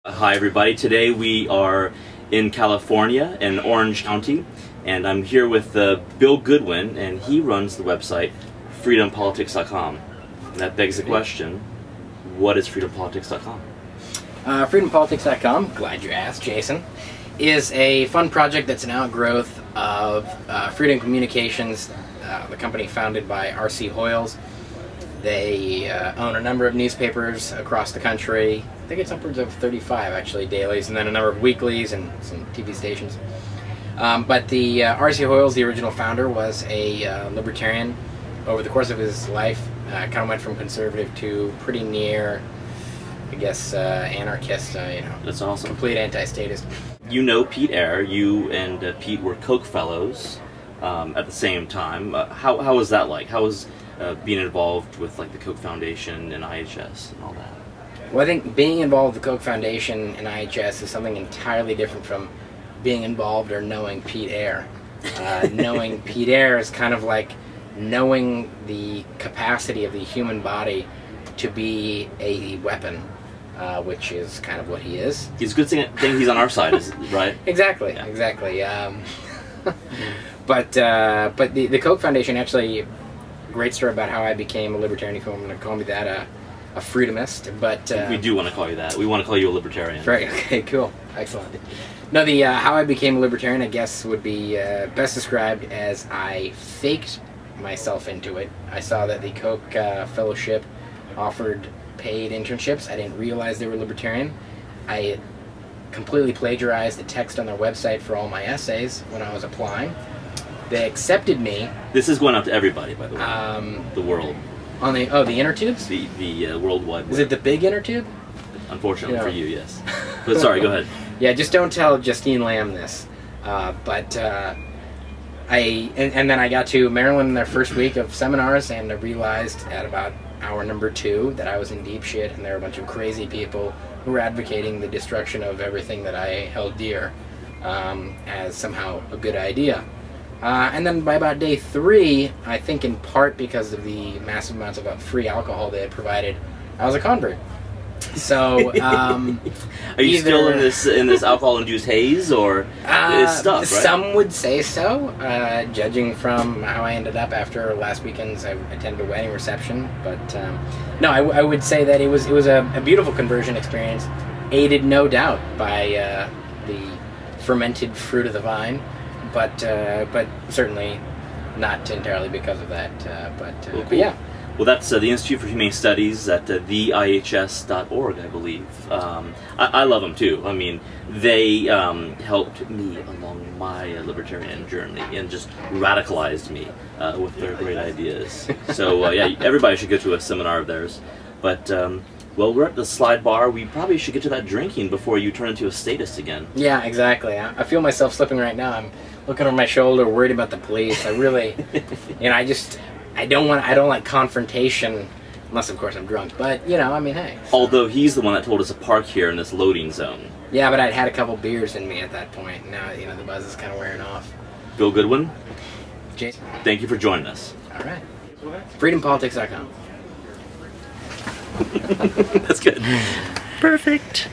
Hi everybody, today we are in California in Orange County, and I'm here with Bill Goodwin, and he runs the website freedompolitics.com. And that begs the question, what is freedompolitics.com? Freedompolitics.com, glad you asked, Jason, is a fun project that's an outgrowth of Freedom Communications, the company founded by R.C. Hoyles. They own a number of newspapers across the country. I think it's upwards of 35 actually dailies, and then a number of weeklies and some TV stations. But the R.C. Hoyles, the original founder, was a libertarian. Over the course of his life, kind of went from conservative to pretty near, I guess, anarchist. You know, that's awesome. Complete anti-statist. You know Pete Eyre. You and Pete were Koch fellows at the same time. How was that like? How was being involved with like the Koch Foundation and IHS and all that? Well, I think being involved with the Koch Foundation and IHS is something entirely different from being involved or knowing Pete Eyre. Knowing Pete Eyre is kind of like knowing the capacity of the human body to be a weapon, which is kind of what he is. It's a good thing he's on our side, right? Exactly, yeah. Exactly. But the Koch Foundation, actually, great story about how I became a libertarian. If you want to call me that, a freedomist, but we do want to call you that. We want to call you a libertarian. Right. Okay. Cool. Excellent. No, the how I became a libertarian, I guess, would be best described as I faked myself into it. I saw that the Koch Fellowship offered paid internships. I didn't realize they were libertarian. I completely plagiarized the text on their website for all my essays when I was applying. They accepted me. This is going out to everybody, by the way. The world. On the the inner tubes? The worldwide web. Is it the big inner tube? Unfortunately for you, yes. But sorry, go ahead. Yeah, just don't tell Justine Lamb this. And then I got to Maryland in their first week of seminars, and I realized at about hour number 2 that I was in deep shit, and there were a bunch of crazy people who were advocating the destruction of everything that I held dear as somehow a good idea. And then by about day 3, I think in part because of the massive amounts of free alcohol they had provided, I was a convert. So, are you still in this alcohol-induced haze, or it's stuff, right? Some would say so, judging from how I ended up after last weekend's. I attended a wedding reception, but no, I would say that it was a beautiful conversion experience, aided no doubt by the fermented fruit of the vine. But certainly not entirely because of that. Cool. But yeah. Well, that's the Institute for Humane Studies at theihs.org, I believe. I love them too. I mean, they helped me along my libertarian journey and just radicalized me with their great ideas. So yeah, everybody should go to a seminar of theirs. But well, we're at the slide bar. We probably should get to that drinking before you turn into a statist again. Yeah, exactly. I feel myself slipping right now. I'm looking over my shoulder, worried about the police. I really, you know, I don't like confrontation, unless of course I'm drunk. But you know, I mean, hey. Although he's the one that told us to park here in this loading zone. Yeah, but I'd had a couple beers in me at that point. Now, you know, the buzz is kind of wearing off. Bill Goodwin, Jason, thank you for joining us. All right. Freedompolitics.com. That's good. Perfect.